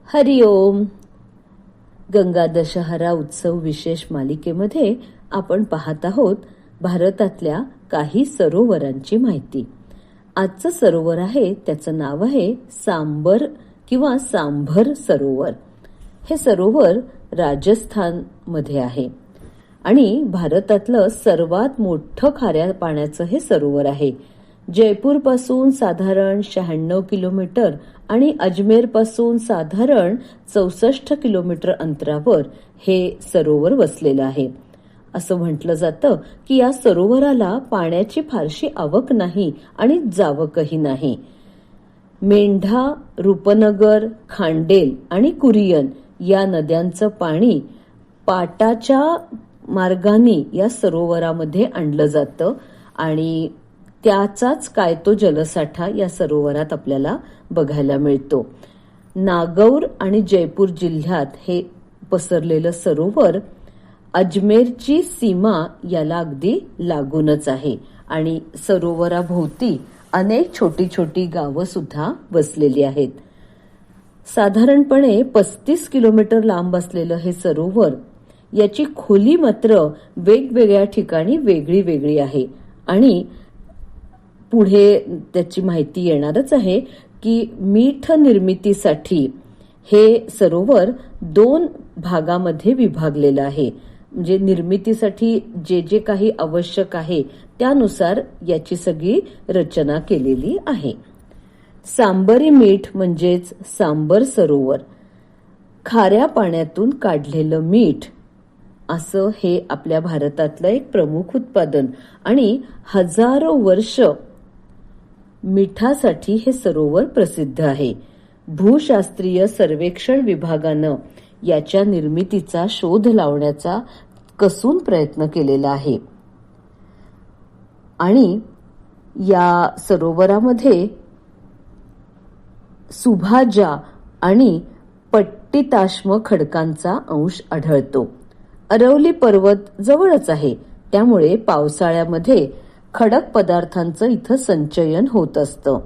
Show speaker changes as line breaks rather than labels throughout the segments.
हरिओम. गंगा दशहरा उत्सव विशेष मालिकेमध्ये आपण पाहत आहोत भारतातल्या काही सरोवरांची माहिती. आजचं सरोवर आहे त्याचं नाव आहे सांबर किंवा सांभर सरोवर. हे सरोवर राजस्थान मध्ये आहे आणि भारतातलं सर्वात मोठं खाऱ्या पाण्याचं हे सरोवर आहे. जयपूर पासून साधारण 96 किलोमीटर आणि अजमेर पासून साधारण 64 किलोमीटर अंतरावर हे सरोवर वसलेलं आहे. असं म्हटलं जातं की या सरोवराला पाण्याची फारशी आवक नाही आणि जावकही नाही. मेंढा, रूपनगर, खांडेल आणि कुरियन या नद्यांचं पाणी पाटाच्या मार्गाने या सरोवरामध्ये आणलं जातं आणि त्याचाच काय तो जलसाठा या सरोवरात आपल्याला बघायला मिळतो. नागौर आणि जयपूर जिल्ह्यात हे पसरलेलं सरोवर अजमेरची सीमा याला अगदी लागूनच आहे आणि सरोवराभोवती अनेक छोटी छोटी गावं सुद्धा वसलेली आहेत. साधारणपणे 35 किलोमीटर लांब असलेलं हे सरोवर याची खोली मात्र वेगवेगळ्या ठिकाणी वेगळी वेगळी आहे आणि पुढे त्याची माहिती येणारच आहे की मीठ निर्मितीसाठी हे सरोवर 2 भागामध्ये विभागलेलं आहे. म्हणजे निर्मितीसाठी जे जे काही आवश्यक आहे त्यानुसार याची सगळी रचना केलेली आहे. सांबरी मीठ म्हणजेच सांबर सरोवर, खाऱ्या पाण्यातून काढलेलं मीठ असं हे आपल्या भारतातलं एक प्रमुख उत्पादन आणि हजारो वर्ष मिठासाठी हे सरोवर प्रसिद्ध आहे. भूशास्त्रीय सर्वेक्षण विभागानं याच्या निर्मितीचा शोध लावण्याचा कसून प्रयत्न केलेला आहे आणि या सरोवरामध्ये सुभाजा आणि पट्टिताश्म खडकांचा अंश आढळतो. अरवली पर्वत जवळच आहे त्यामुळे पावसाळ्यामध्ये खडक पदार्थांचं इथं संचयन होत असतं.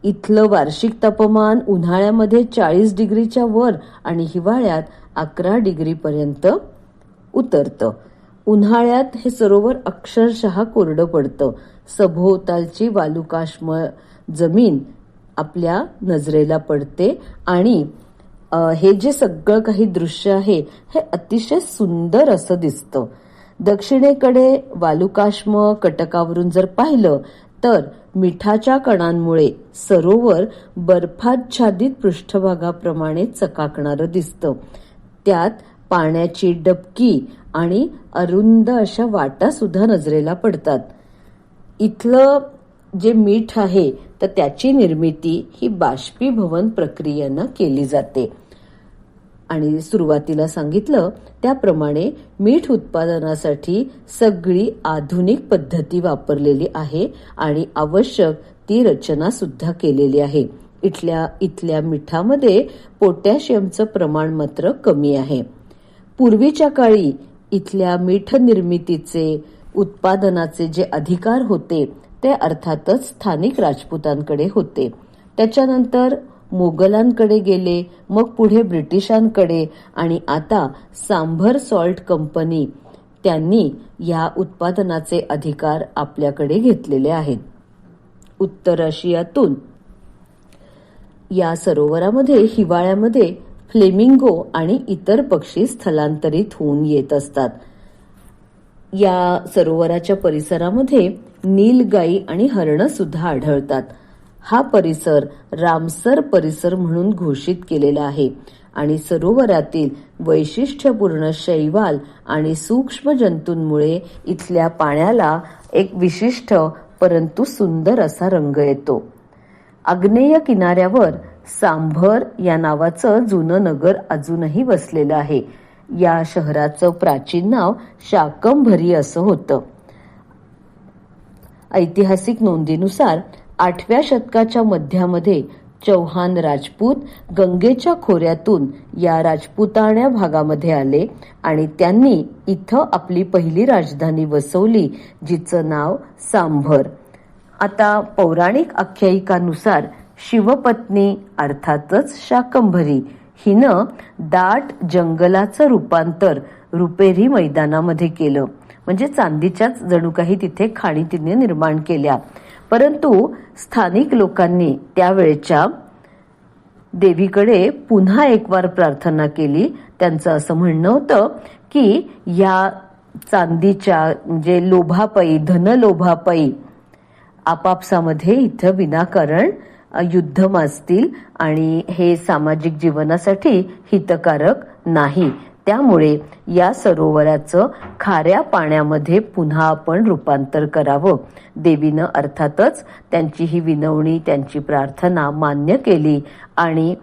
इथलं वार्षिक तापमान उन्हाळ्यामध्ये 40 डिग्रीच्या वर आणि हिवाळ्यात 11 डिग्री पर्यंत उतरतं. उन्हाळ्यात हे सरोवर अक्षरशः कोरडं पडतं. सभोवतालची वालुकाश्म जमीन आपल्या नजरेला पडते आणि हे जे सगळं काही दृश्य आहे हे अतिशय सुंदर असं दिसतं. दक्षिणेकडे वालुकाश्म कटकावरून जर पाहिलं तर मिठाच्या कणांमुळे सरोवर बर्फाच्छादित पृष्ठभागाप्रमाणे चकाकणारं दिसतं. त्यात पाण्याची डबकी आणि अरुंद अशा वाटा सुद्धा नजरेला पडतात. इथलं जे मीठ आहे तर त्याची निर्मिती ही बाष्पीभवन प्रक्रियेनं केली जाते आणि सुरुवातीला सांगितलं त्याप्रमाणे मीठ उत्पादनासाठी सगळी आधुनिक पद्धती वापरलेली आहे आणि आवश्यक ती रचना सुद्धा केलेली आहे. इथल्या मिठामध्ये पोटॅशियमचं प्रमाण मात्र कमी आहे. पूर्वीच्या काळी इथल्या मीठ निर्मितीचे उत्पादनाचे जे अधिकार होते ते अर्थातच स्थानिक राजपुतांकडे होते. त्याच्यानंतर मोगलांकडे गेले, मग पुढे ब्रिटिशांकडे आणि आता सांभर सॉल्ट कंपनी त्यांनी या उत्पादनाचे अधिकार आपल्याकडे घेतलेले आहेत. उत्तर आशियातून या सरोवरामध्ये हिवाळ्यामध्ये फ्लेमिंगो आणि इतर पक्षी स्थलांतरित होऊन येत असतात. या सरोवराच्या परिसरामध्ये नीलगाई आणि हरणं सुद्धा आढळतात. हा परिसर रामसर परिसर म्हणून घोषित केलेला आहे आणि सरोवरातील वैशिष्ट्यपूर्ण शैवाल आणि सूक्ष्म जंतूंमुळे इथल्या पाण्याला एक विशिष्ट परंतु सुंदर असा रंग येतो. आग्नेय किनाऱ्यावर सांभर या नावाचं जुनं नगर अजूनही वसलेलं आहे. या शहराचं प्राचीन नाव शाकंभरी असं होतं. ऐतिहासिक नोंदीनुसार 8व्या शतकाच्या मध्यामध्ये चौहान राजपूत गंगेच्या खोऱ्यातून या राजपुताण्या भागामध्ये आले आणि त्यांनी इथं आपली पहिली राजधानी वसवली जिचं नाव सांभर. आता पौराणिक आख्यायिकानुसार शिवपत्नी अर्थातच शाकंभरी हिनं दाट जंगलाचं रूपांतर रुपेरी मैदानामध्ये केलं. म्हणजे चांदीच्याच जणू काही तिथे खाणी तिने निर्माण केल्या. परंतु स्थानिक लोकांनी त्यावेळच्या देवीकडे पुन्हा एक वार प्रार्थना केली. त्यांचं असं म्हणणं होतं की या चांदीच्या म्हणजे लोभापायी, धनलोभापायी आपापसामध्ये इथं विनाकारण युद्ध माजतील आणि हे सामाजिक जीवनासाठी हितकारक नाही. त्यामुळे या सरोवराचं खाऱ्या पाण्यामध्ये पुन्हा आपण रूपांतर करावं. देवीनं अर्थातच त्यांची ही विनवणी, त्यांची प्रार्थना मान्य केली आणि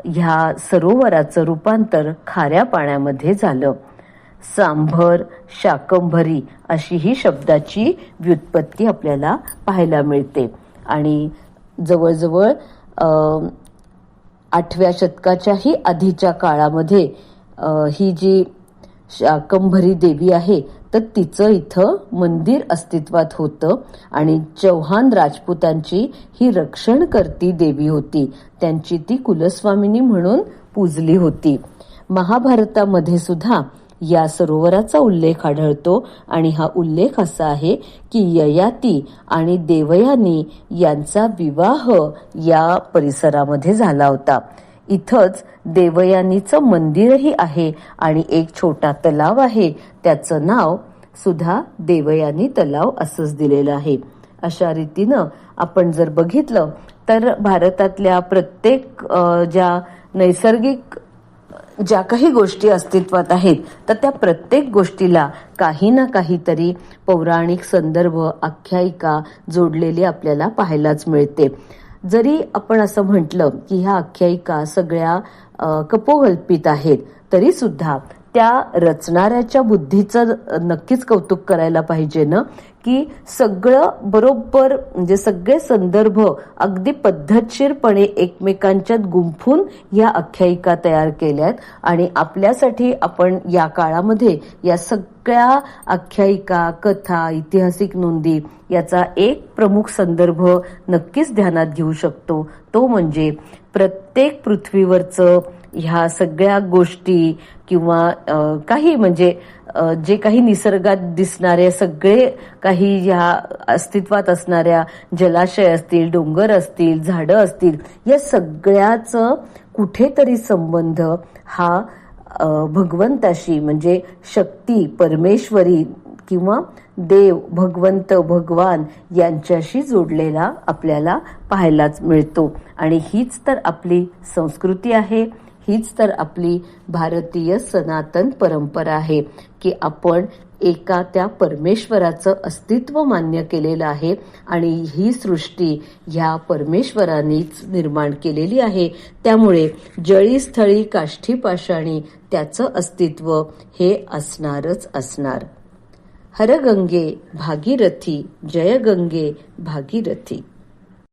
ह्या सरोवराचं रूपांतर खाऱ्या पाण्यामध्ये झालं. सांभर, शाकंभरी अशी ही शब्दाची व्युत्पत्ती आपल्याला पाहायला मिळते. आणि जवळजवळ 8व्या शतकाच्याही आधीच्या काळामध्ये ही जी शाकंभरी देवी आहे तर तिचं इथं मंदिर अस्तित्वात होतं आणि चौहान राजपुतांची ही रक्षण करती देवी होती. त्यांची ती कुलस्वामिनी म्हणून पूजली होती. महाभारतामध्ये सुद्धा या सरोवराचा उल्लेख आढळतो आणि हा उल्लेख असा आहे की ययाती आणि देवयानी यांचा विवाह या परिसरामध्ये झाला होता. इथंच देवयानीचं मंदिरही आहे आणि एक छोटा तलाव आहे. त्याचं नाव सुद्धा देवयानी तलाव असंच दिलेलं आहे. अशा रीतीनं आपण जर बघितलं तर भारतातल्या प्रत्येक ज्या नैसर्गिक ज्या काही गोष्टी अस्तित्वात आहेत तर त्या प्रत्येक गोष्टीला काही ना काहीतरी पौराणिक संदर्भ, आख्यायिका जोडलेली आपल्याला पाहायलाच मिळते. जरी आपण असं म्हटलं की ह्या आख्यायिका सगळ्या कपोकल्पित आहेत तरी सुद्धा त्या रचणाऱ्याच्या बुद्धीचं नक्कीच कौतुक करायला पाहिजे ना, की सगळं बरोबर म्हणजे सगळे संदर्भ अगदी पद्धतशीरपणे एकमेकांच्यात गुंफून या आख्यायिका तयार केल्यात आणि आपल्यासाठी आपण या काळामध्ये या सगळ्या आख्यायिका, कथा, ऐतिहासिक नोंदी याचा एक प्रमुख संदर्भ नक्कीच ध्यानात घेऊ शकतो. तो म्हणजे प्रत्येक पृथ्वीवरचं ह्या सगळ्या गोष्टी किंवा काही म्हणजे जे काही निसर्गात दिसणारे सगळे काही ह्या अस्तित्वात असणाऱ्या जलाशय असतील, डोंगर असतील, झाडं असतील, या सगळ्याचं कुठेतरी संबंध हा भगवंताशी म्हणजे शक्ती, परमेश्वरी किंवा देव, भगवंत, भगवान यांच्याशी जोडलेला आपल्याला पाहायलाच मिळतो. आणि हीच तर आपली संस्कृती आहे, हीच तर आपली भारतीय सनातन परंपरा आहे की आपण एका त्या परमेश्वराचं अस्तित्व मान्य केलेलं आहे आणि ही सृष्टी ह्या परमेश्वरानेच निर्माण केलेली आहे. त्यामुळे जळी स्थळी काष्ठी पाषाणी त्याचं अस्तित्व हे असणारच असणार. हर गंगे भागीरथी, जय गंगे भागीरथी.